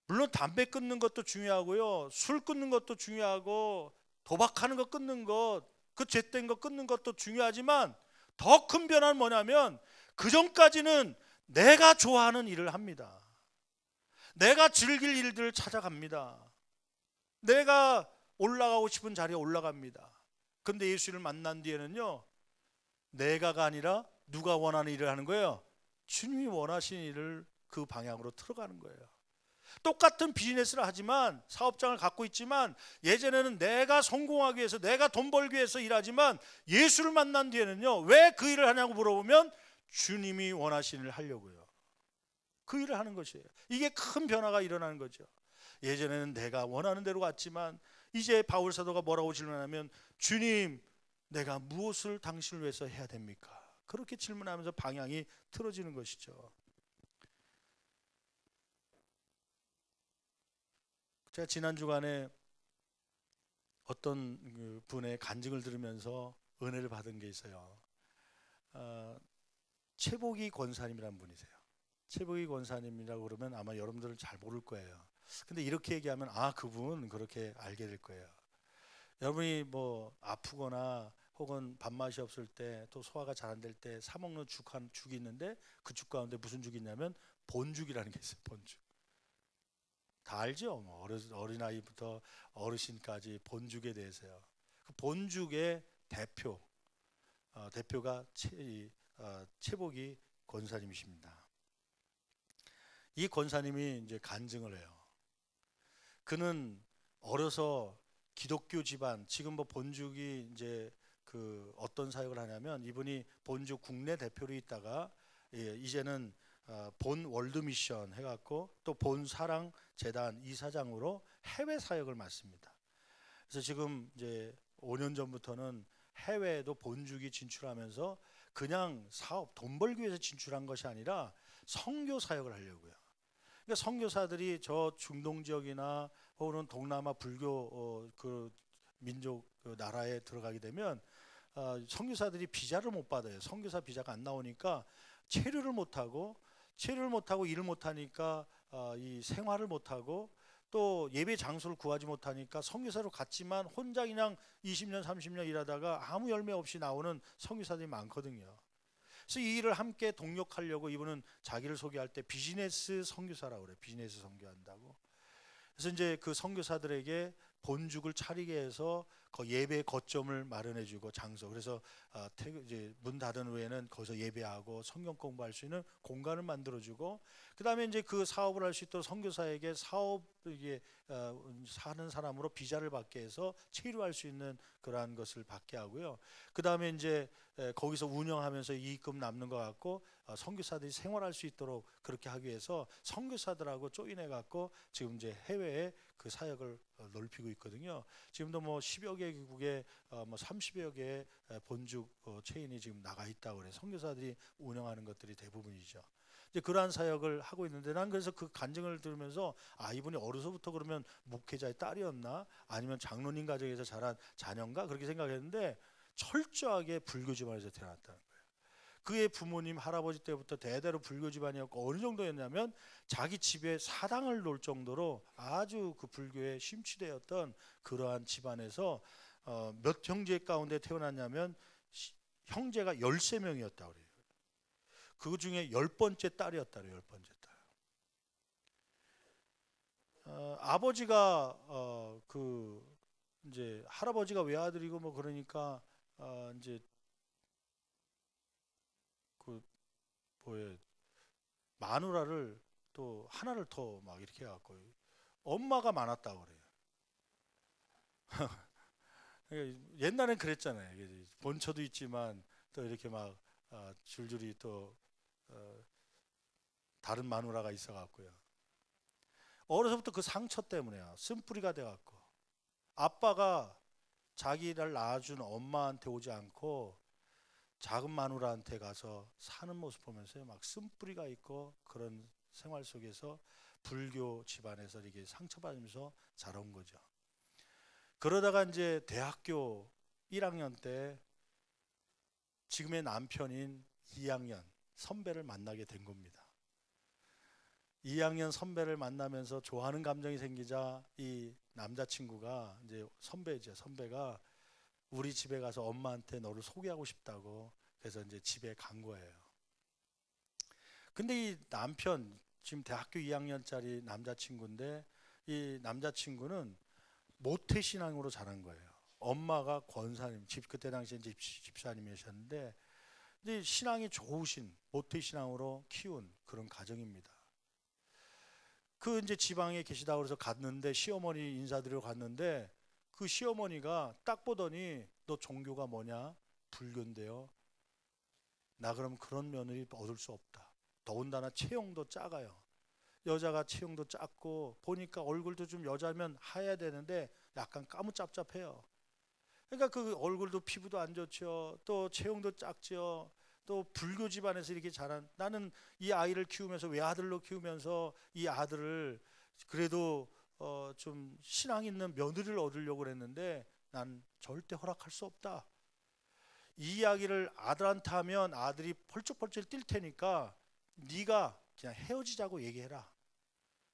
[SPEAKER 1] 물론 담배 끊는 것도 중요하고요, 술 끊는 것도 중요하고 도박하는 거 끊는 것, 그 죄된 거 끊는 것도 중요하지만 더 큰 변화는 뭐냐면 그 전까지는 내가 좋아하는 일을 합니다. 내가 즐길 일들을 찾아갑니다. 내가 올라가고 싶은 자리에 올라갑니다. 근데 예수를 만난 뒤에는요, 내가가 아니라 누가 원하는 일을 하는 거예요? 주님이 원하시는 일을 그 방향으로 틀어가는 거예요. 똑같은 비즈니스를 하지만, 사업장을 갖고 있지만 예전에는 내가 성공하기 위해서, 내가 돈 벌기 위해서 일하지만 예수를 만난 뒤에는요, 왜 그 일을 하냐고 물어보면 주님이 원하시는 일을 하려고요. 그 일을 하는 것이에요. 이게 큰 변화가 일어나는 거죠. 예전에는 내가 원하는 대로 갔지만 이제 바울 사도가 뭐라고 질문하면 주님 내가 무엇을 당신을 위해서 해야 됩니까? 그렇게 질문하면서 방향이 틀어지는 것이죠. 제가 지난 주간에 어떤 그 분의 간증을 들으면서 은혜를 받은 게 있어요. 최복희 권사님이라는 분이세요. 최복희 권사님이라고 그러면 아마 여러분들은 잘 모를 거예요. 근데 이렇게 얘기하면 그분 그렇게 알게 될 거예요. 여러분이 뭐 아프거나 혹은 밥맛이 없을 때 또 소화가 잘 안 될 때 사 먹는 죽이 있는데 그 죽 가운데 무슨 죽이 있냐면 본죽이라는 게 있어요. 본죽. 다 알죠? 뭐 어린아이부터 어르신까지 본죽에 대해서요. 그 본죽의 대표가 최복희 권사님이십니다. 이 권사님이 이제 간증을 해요. 그는 어려서 기독교 집안, 지금 뭐 본죽이 이제 그 어떤 사역을 하냐면 이분이 본죽 국내 대표로 있다가 이제는 본 월드 미션 해갖고 또 본 사랑 재단 이사장으로 해외 사역을 맡습니다. 그래서 지금 이제 5년 전부터는 해외에도 본죽이 진출하면서 그냥 사업 돈 벌기 위해서 진출한 것이 아니라 선교 사역을 하려고요. 그러니까 선교사들이 저 중동 지역이나 혹은 동남아 불교 그 민족 그 나라에 들어가게 되면 선교사들이 비자를 못 받아요. 선교사 비자가 안 나오니까 체류를 못 하고 일을 못 하니까 이 생활을 못 하고 또 예배 장소를 구하지 못하니까 선교사로 갔지만 혼자 그냥 20년 30년 일하다가 아무 열매 없이 나오는 선교사들이 많거든요. 그래서 이 일을 함께 동력하려고 이분은 자기를 소개할 때 비즈니스 선교사라고 그래요. 비즈니스 선교한다고. 그래서 이제 그 선교사들에게 본죽을 차리게 해서 그 예배 거점을 마련해주고 장소. 그래서 이제 문 닫은 후에는 거기서 예배하고 성경 공부할 수 있는 공간을 만들어주고, 그 다음에 이제 그 사업을 할 수 있도록 선교사에게 사업 이게 사는 사람으로 비자를 받게 해서 체류할 수 있는 그러한 것을 받게 하고요. 그 다음에 이제 거기서 운영하면서 이익금 남는 것 같고 선교사들이 생활할 수 있도록 그렇게 하기 위해서 선교사들하고 조인해 갖고 지금 이제 해외에 그 사역을 넓히고 있거든요. 지금도 뭐 10여 개국에 뭐 30여 개의 본죽 체인이 지금 나가 있다고 그래요. 선교사들이 운영하는 것들이 대부분이죠. 이제 그러한 사역을 하고 있는데 난 그래서 그 간증을 들으면서 이분이 어려서부터 그러면 목회자의 딸이었나 아니면 장로님 가정에서 자란 자녀인가 그렇게 생각했는데 철저하게 불교 집안에서 태어났다는 거예요. 그의 부모님 할아버지 때부터 대대로 불교 집안이었고 어느 정도였냐면 자기 집에 사당을 놓을 정도로 아주 그 불교에 심취되었던 그러한 집안에서 몇 형제 가운데 태어났냐면 형제가 13명이었다고 그래요. 그 중에 10번째 딸이었다 그래요. 10번째 딸. 아버지가 그 이제 할아버지가 외아들이고 뭐 그러니까 이제 그 뭐에 마누라를 또 하나를 더 막 이렇게 해갖고 엄마가 많았다고 그래요. 옛날엔 그랬잖아요. 본처도 있지만 또 이렇게 막 줄줄이 또 다른 마누라가 있어갖고요. 어려서부터 그 상처 때문에요. 쓴뿌리가 돼갖고 아빠가 자기를 낳아준 엄마한테 오지 않고 작은 마누라한테 가서 사는 모습 보면서 막 쓴뿌리가 있고 그런 생활 속에서 불교 집안에서 이게 상처받으면서 자라온 거죠. 그러다가 이제 대학교 1학년 때 지금의 남편인 2학년 선배를 만나게 된 겁니다. 2학년 선배를 만나면서 좋아하는 감정이 생기자 이 남자친구가 이제 선배죠. 선배가 우리 집에 가서 엄마한테 너를 소개하고 싶다고 그래서 이제 집에 간 거예요. 근데 이 남편 지금 대학교 2학년짜리 남자친구인데 이 남자친구는 모태신앙으로 자란 거예요. 엄마가 권사님, 그때 당시에 이제 집사님이셨는데 이제 신앙이 좋으신 모태신앙으로 키운 그런 가정입니다. 그 이제 지방에 계시다고 해서 갔는데 시어머니 인사드리러 갔는데 그 시어머니가 딱 보더니 너 종교가 뭐냐? 불교인데요. 나 그럼 그런 며느리 얻을 수 없다. 더군다나 체형도 작아요. 여자가 체형도 작고 보니까 얼굴도 좀 여자면 하얘야 되는데 약간 까무잡잡해요. 그러니까 그 얼굴도 피부도 안 좋죠. 또 체형도 작죠. 또 불교 집안에서 이렇게 자란 나는 이 아이를 키우면서 외아들로 키우면서 이 아들을 그래도 좀 신앙 있는 며느리를 얻으려고 그랬는데 난 절대 허락할 수 없다. 이 이야기를 아들한테 하면 아들이 펄쩍펄쩍 뛸 테니까 네가 그냥 헤어지자고 얘기해라.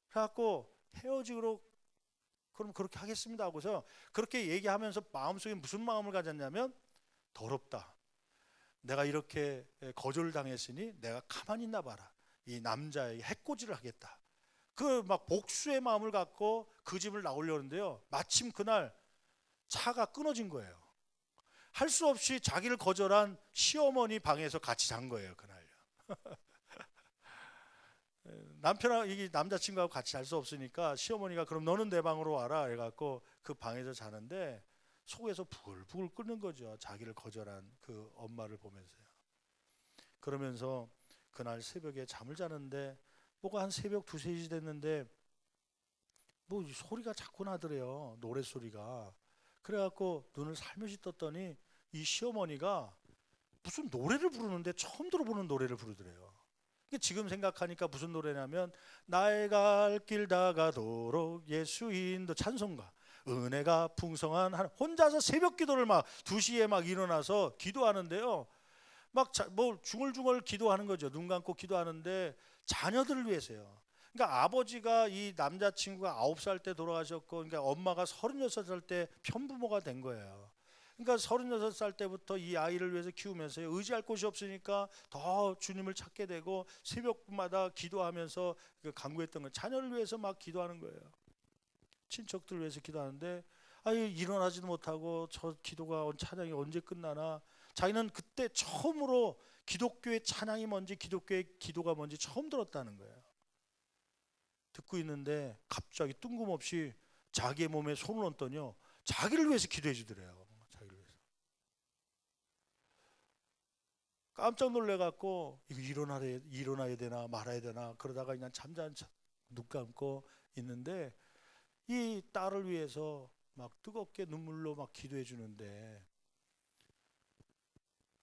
[SPEAKER 1] 그래갖고 헤어지기로 그럼 그렇게 하겠습니다 하고서 그렇게 얘기하면서 마음속에 무슨 마음을 가졌냐면 더럽다. 내가 이렇게 거절을 당했으니 내가 가만히 있나 봐라. 이 남자에게 해코지를 하겠다. 그 막 복수의 마음을 갖고 그 집을 나오려는데요. 마침 그날 차가 끊어진 거예요. 할 수 없이 자기를 거절한 시어머니 방에서 같이 잔 거예요, 그날요. 남편하고 이게 남자친구하고 같이 잘 수 없으니까 시어머니가 그럼 너는 내 방으로 와라 해갖고 그 방에서 자는데 속에서 부글부글 끓는 거죠. 자기를 거절한 그 엄마를 보면서요. 그러면서 그날 새벽에 잠을 자는데 뭐가 한 새벽 2, 3시 됐는데 뭐 소리가 자꾸 나더래요. 노랫소리가. 그래갖고 눈을 살며시 떴더니 이 시어머니가 무슨 노래를 부르는데 처음 들어보는 노래를 부르더래요. 지금 생각하니까 무슨 노래냐면 나의 갈 길 다 가도록 예수 인도 찬송가 은혜가 풍성한 혼자서 새벽 기도를 막 2시에 막 일어나서 기도하는데요. 막 뭐 중얼중얼 기도하는 거죠. 눈 감고 기도하는데 자녀들을 위해서요. 그러니까 아버지가 이 남자친구가 9살 때 돌아가셨고 그러니까 엄마가 36살 때 편부모가 된 거예요. 그러니까 36살 때부터 이 아이를 위해서 키우면서 의지할 곳이 없으니까 더 주님을 찾게 되고 새벽마다 기도하면서 간구했던 거 자녀를 위해서 막 기도하는 거예요. 친척들 위해서 기도하는데 아유 일어나지도 못하고 저 기도가 찬양이 언제 끝나나 자기는 그때 처음으로 기독교의 찬양이 뭔지 기독교의 기도가 뭔지 처음 들었다는 거예요. 듣고 있는데 갑자기 뜬금없이 자기의 몸에 손을 얹더니요 자기를 위해서 기도해 주더래요. 자기를 위해서. 깜짝 놀래갖고 이거 일어나야 되나 말아야 되나 그러다가 그냥 잠잠 눈 감고 있는데 이 딸을 위해서 막 뜨겁게 눈물로 막 기도해 주는데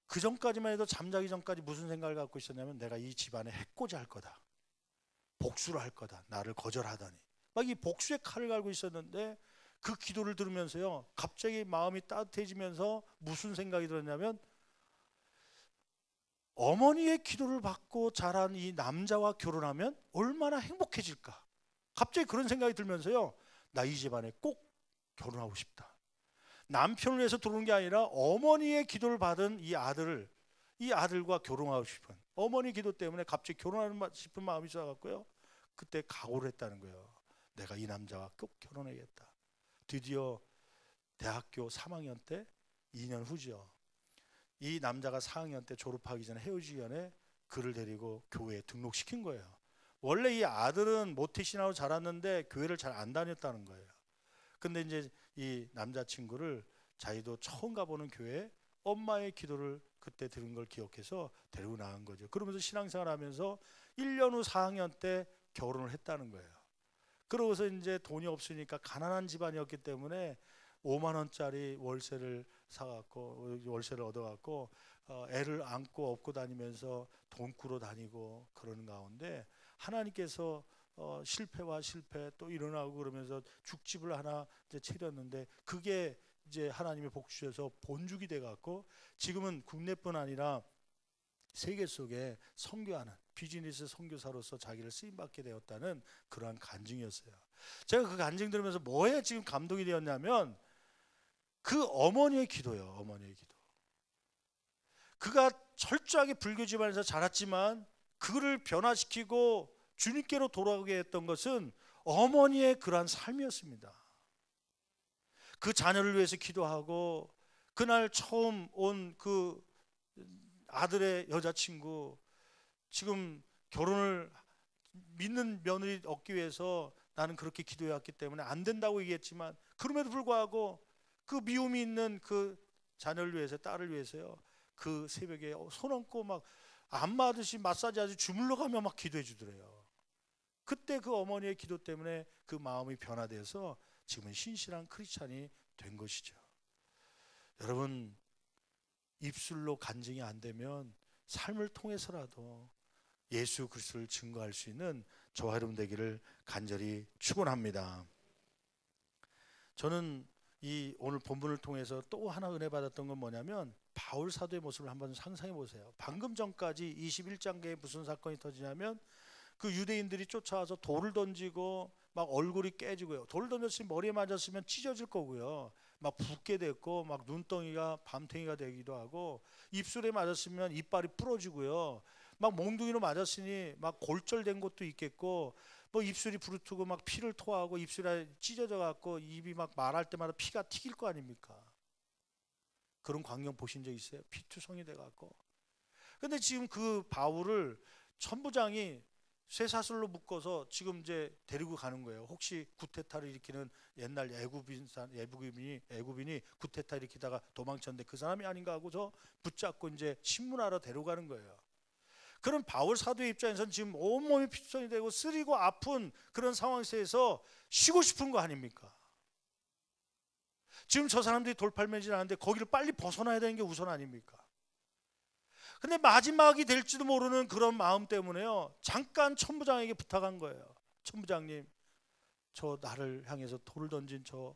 [SPEAKER 1] 그 전까지만 해도 잠자기 전까지 무슨 생각을 갖고 있었냐면 내가 이 집안에 해코지 할 거다. 복수를 할 거다. 나를 거절하다니. 막 이 복수의 칼을 갈고 있었는데 그 기도를 들으면서요. 갑자기 마음이 따뜻해지면서 무슨 생각이 들었냐면 어머니의 기도를 받고 자란 이 남자와 결혼하면 얼마나 행복해질까. 갑자기 그런 생각이 들면서요. 나 이 집안에 꼭 결혼하고 싶다. 남편을 위해서 들어오는 게 아니라 어머니의 기도를 받은 이 아들과 결혼하고 싶은 어머니 기도 때문에 갑자기 결혼하고 싶은 마음이 있어갖고요. 그때 각오를 했다는 거예요. 내가 이 남자와 꼭 결혼해야겠다. 드디어 대학교 3학년 때 2년 후죠. 이 남자가 4학년 때 졸업하기 전에 헤어지기 전에 그를 데리고 교회에 등록시킨 거예요. 원래 이 아들은 모태신앙으로 자랐는데 교회를 잘 안 다녔다는 거예요. 근데 이제 이 남자친구를 자기도 처음 가보는 교회에 엄마의 기도를 그때 들은 걸 기억해서 데리고 나간 거죠. 그러면서 신앙생활 하면서 1년 후 4학년 때 결혼을 했다는 거예요. 그러고서 이제 돈이 없으니까 가난한 집안이었기 때문에 5만 원짜리 월세를 사갖고 월세를 얻어갖고 애를 안고 업고 다니면서 돈 꾸러 다니고 그러는 가운데 하나님께서 실패와 실패 또 일어나고 그러면서 죽집을 하나 이제 차렸는데 그게 이제 하나님의 복주셔서 본죽이 돼갖고 지금은 국내뿐 아니라 세계 속에 선교하는 비즈니스 선교사로서 자기를 쓰임받게 되었다는 그러한 간증이었어요. 제가 그 간증 들으면서 뭐에 지금 감동이 되었냐면 그 어머니의 기도예요. 어머니의 기도. 그가 철저하게 불교 집안에서 자랐지만 그를 변화시키고 주님께로 돌아오게 했던 것은 어머니의 그러한 삶이었습니다. 그 자녀를 위해서 기도하고 그날 처음 온 그 아들의 여자친구 지금 결혼을 믿는 며느리 얻기 위해서 나는 그렇게 기도해왔기 때문에 안 된다고 얘기했지만 그럼에도 불구하고 그 미움이 있는 그 자녀를 위해서 딸을 위해서요. 그 새벽에 손 얹고 막 안마하듯이 마사지하듯이 주물러가며 막 기도해 주더래요. 그때 그 어머니의 기도 때문에 그 마음이 변화돼서 지금은 신실한 크리스찬이 된 것이죠. 여러분 입술로 간증이 안 되면 삶을 통해서라도 예수 그리스도를 증거할 수 있는 저와 여러분 되기를 간절히 축원합니다. 저는 이 오늘 본문을 통해서 또 하나 은혜 받았던 건 뭐냐면 바울 사도의 모습을 한번 상상해 보세요. 방금 전까지 21장계에 무슨 사건이 터지냐면 그 유대인들이 쫓아와서 돌을 던지고 막 얼굴이 깨지고요. 돌을 던졌으면 머리에 맞았으면 찢어질 거고요. 막 붓게 됐고 막 눈덩이가 밤탱이가 되기도 하고 입술에 맞았으면 이빨이 부러지고요. 막 몽둥이로 맞았으니 막 골절된 것도 있겠고 뭐 입술이 부르트고 막 피를 토하고 입술이 찢어져 갖고 입이 막 말할 때마다 피가 튀길 거 아닙니까? 그런 광경 보신 적 있어요? 피투성이 돼 갖고. 근데 지금 그 바울을 천부장이 쇠사슬로 묶어서 지금 이제 데리고 가는 거예요. 혹시 구테타를 일으키는 옛날 애굽인이 구테타 일으키다가 도망쳤는데 그 사람이 아닌가 하고서 붙잡고 이제 신문하러 데려가는 거예요. 그런 바울 사도의 입장에서는 지금 온몸이 피투성이 되고 쓰리고 아픈 그런 상황 속에서 쉬고 싶은 거 아닙니까? 지금 저 사람들이 돌팔매질 하는데 거기를 빨리 벗어나야 되는 게 우선 아닙니까? 근데 마지막이 될지도 모르는 그런 마음 때문에요. 잠깐 천부장에게 부탁한 거예요. 천부장님, 저 나를 향해서 돌을 던진 저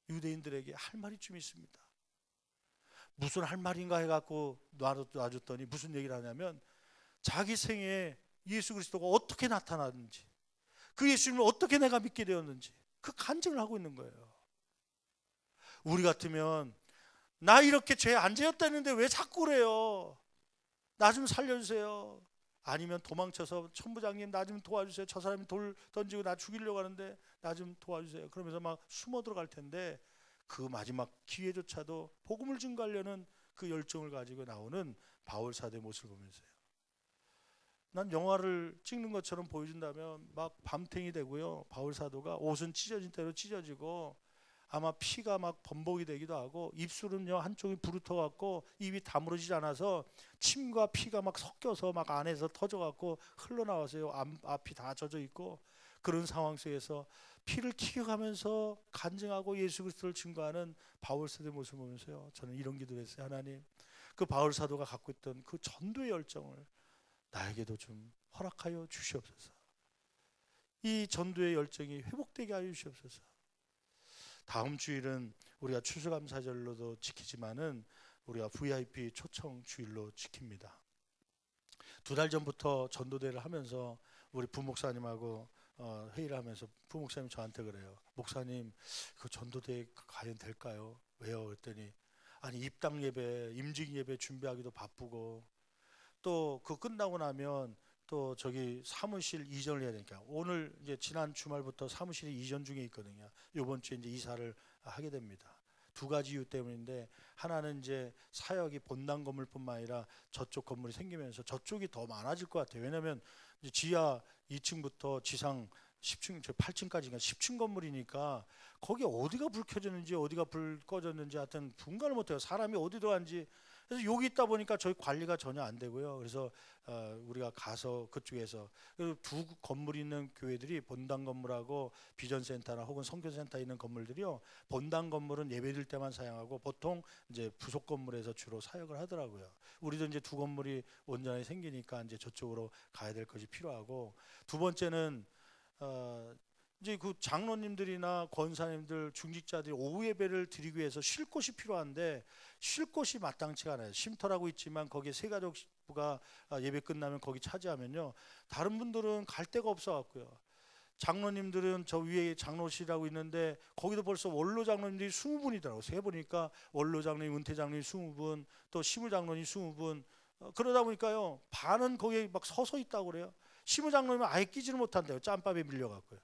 [SPEAKER 1] 유대인들에게 할 말이 좀 있습니다. 무슨 할 말인가 해갖고 놔줬더니 무슨 얘기를 하냐면 자기 생에 예수 그리스도가 어떻게 나타났는지, 그 예수님을 어떻게 내가 믿게 되었는지 그 간증을 하고 있는 거예요. 우리 같으면 나 이렇게 죄 안 지었다는데 왜 자꾸 그래요? 나 좀 살려주세요. 아니면 도망쳐서 천부장님 나 좀 도와주세요. 저 사람이 돌 던지고 나 죽이려고 하는데 나 좀 도와주세요. 그러면서 막 숨어 들어갈 텐데 그 마지막 기회조차도 복음을 증거하려는 그 열정을 가지고 나오는 바울 사도의 모습을 보면서요. 난 영화를 찍는 것처럼 보여준다면 막 밤탱이 되고요. 바울 사도가 옷은 찢어진 대로 찢어지고 아마 피가 막 범벅이 되기도 하고 입술은요 한쪽이 부르터 갖고 입이 다물어지지 않아서 침과 피가 막 섞여서 막 안에서 터져 갖고 흘러나와서요 앞이 다 젖어 있고 그런 상황 속에서 피를 튀겨가면서 간증하고 예수 그리스도를 증거하는 바울 사도의 모습을 보면서요 저는 이런 기도를 했어요. 하나님, 그 바울 사도가 갖고 있던 그 전도의 열정을 나에게도 좀 허락하여 주시옵소서. 이 전도의 열정이 회복되게 하여 주시옵소서. 다음 주일은 우리가 추수감사절로도 지키지만은 우리가 VIP 초청 주일로 지킵니다. 2달 전부터 전도대를 하면서 우리 부목사님하고 회의를 하면서 부목사님이 저한테 그래요. 목사님, 그 전도대 과연 될까요? 왜요? 그랬더니 아니 입당 예배, 임직 예배 준비하기도 바쁘고 또 그 끝나고 나면 또 저기 사무실 이전을 해야 되니까 오늘 이제 지난 주말부터 사무실이 이전 중에 있거든요. 이번 주에 이제 이사를 하게 됩니다. 2가지 이유 때문인데 하나는 이제 사역이 본당 건물뿐만 아니라 저쪽 건물이 생기면서 저쪽이 더 많아질 것 같아요. 왜냐하면 이제 지하 2층부터 지상 10층, 8층까지가 10층 건물이니까 거기 어디가 불 켜졌는지 어디가 불 꺼졌는지 하여튼 분간을 못해요. 사람이 어디 들어간지. 그래서 여기 있다 보니까 저희 관리가 전혀 안 되고요. 그래서 우리가 가서 그쪽에서 두 건물이 있는 교회들이 본당 건물하고 비전센터나 혹은 선교센터 있는 건물들이요. 본당 건물은 예배드릴 때만 사용하고 보통 이제 부속 건물에서 주로 사역을 하더라고요. 우리도 이제 두 건물이 온전히 생기니까 이제 저쪽으로 가야 될 것이 필요하고 두 번째는 이제 그 장로님들이나 권사님들, 중직자들이 오후 예배를 드리기 위해서 쉴 곳이 필요한데 쉴 곳이 마땅치가 않아요. 쉼터라고 있지만 거기에 세가족부가 예배 끝나면 거기 차지하면요. 다른 분들은 갈 데가 없어 갖고요. 장로님들은 저 위에 장로실이라고 있는데 거기도 벌써 원로 장로님들이 20분이더라고요. 세 보니까 원로 장로님, 은퇴 장로님 20분, 또 시무 장로님 20분. 그러다 보니까요. 반은 거기에 막 서서 있다고 그래요. 시무 장로님은 아예 끼지를 못한대요. 짬밥에 밀려 갖고요.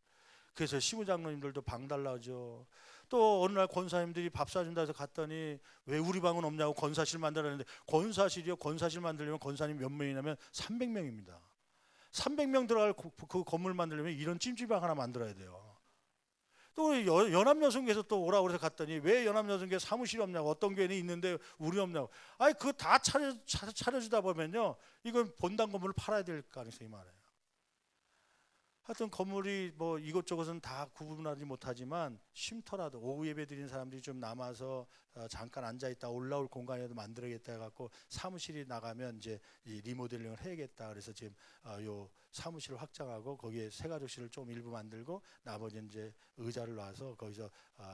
[SPEAKER 1] 그래서 시무 장로님들도 방 달라죠. 또 어느 날 권사님들이 밥 사준다 해서 갔더니 왜 우리 방은 없냐고 권사실 만들었는데 권사실이요. 권사실 만들려면 권사님 몇 명이냐면 300명입니다. 300명 들어갈 그 건물 만들려면 이런 찜질방 하나 만들어야 돼요. 또 연합여성교에서 또 오라고 해서 갔더니 왜 연합여성교회 사무실이 없냐고 어떤 교회는 있는데 우리 없냐고. 아니 그거 다 차려주다 보면요. 이건 본당 건물을 팔아야 될 가능성이 많아요. 하여튼 건물이 뭐 이것저것은 다 구분하지 못하지만 쉼터라도 오후 예배 드리는 사람들이 좀 남아서 잠깐 앉아있다 올라올 공간이라도 만들어야겠다 해갖고 사무실이 나가면 이제 이 리모델링을 해야겠다. 그래서 지금 요 사무실을 확장하고 거기에 세가족실을 좀 일부 만들고 나머지는 이제 의자를 놔서 거기서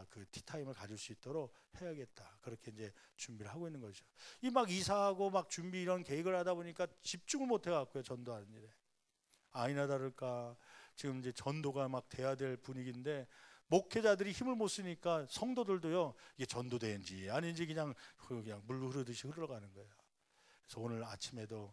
[SPEAKER 1] 그 티타임을 가질 수 있도록 해야겠다. 그렇게 이제 준비를 하고 있는 거죠. 이 막 이사하고 막 준비 이런 계획을 하다 보니까 집중을 못 해갖고요. 전도하는 일에. 아니나 다를까 지금 이제 전도가 막 돼야 될 분위기인데 목회자들이 힘을 못 쓰니까 성도들도요 이게 전도대인지 아닌지 그냥 물 흐르듯이 흘러가는 거예요. 그래서 오늘 아침에도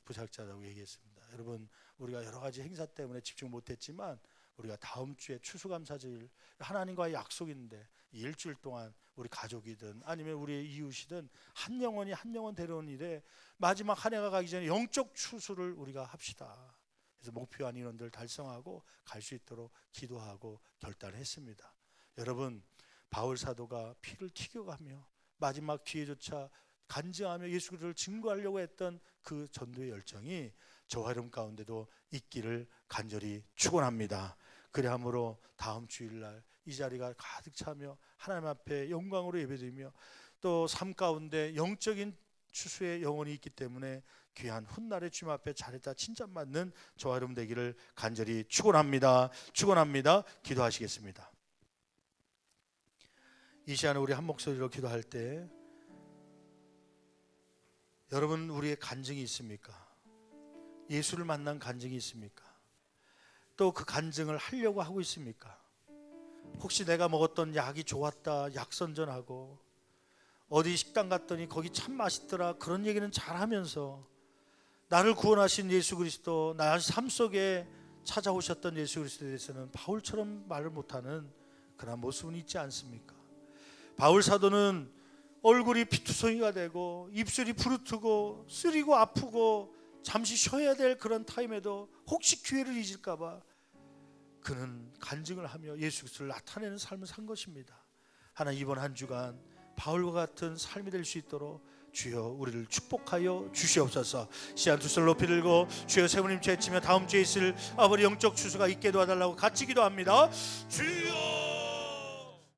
[SPEAKER 1] 부탁자라고 얘기했습니다. 여러분 우리가 여러 가지 행사 때문에 집중 못했지만 우리가 다음 주에 추수감사절 하나님과의 약속인데 일주일 동안 우리 가족이든 아니면 우리의 이웃이든 한 영혼이 한 영혼 데려온 일에 마지막 한 해가 가기 전에 영적 추수를 우리가 합시다. 그래서 목표한 인원들 달성하고 갈 수 있도록 기도하고 결단했습니다. 여러분 바울 사도가 피를 튀겨가며 마지막 기회조차 간증하며 예수 그리스도를 증거하려고 했던 그 전도의 열정이 저와 여러분 가운데도 있기를 간절히 축원합니다. 그리함으로 다음 주일날 이 자리가 가득 차며 하나님 앞에 영광으로 예배드리며 또 삶 가운데 영적인 추수의 영혼이 있기 때문에 귀한 훗날의 주님 앞에 잘했다 칭찬받는 저와 여러분 되기를 간절히 축원합니다. 축원합니다. 기도하시겠습니다. 이 시간에 우리 한 목소리로 기도할 때 여러분 우리의 간증이 있습니까? 예수를 만난 간증이 있습니까? 또 그 간증을 하려고 하고 있습니까? 혹시 내가 먹었던 약이 좋았다 약 선전하고 어디 식당 갔더니 거기 참 맛있더라 그런 얘기는 잘하면서 나를 구원하신 예수 그리스도 나의 삶 속에 찾아오셨던 예수 그리스도에 대해서는 바울처럼 말을 못하는 그런 모습은 있지 않습니까? 바울 사도는 얼굴이 피투성이가 되고 입술이 부르트고 쓰리고 아프고 잠시 쉬어야 될 그런 타임에도 혹시 기회를 잊을까 봐 그는 간증을 하며 예수 그리스도를 나타내는 삶을 산 것입니다. 하나님 이번 한 주간 바울과 같은 삶이 될 수 있도록 주여 우리를 축복하여 주시옵소서. 시한 두 손 높이 들고 주여 세 분 힘 채치며 다음 주에 있을 아버지 영적 추수가 있게 도와달라고 같이 기도합니다. 주여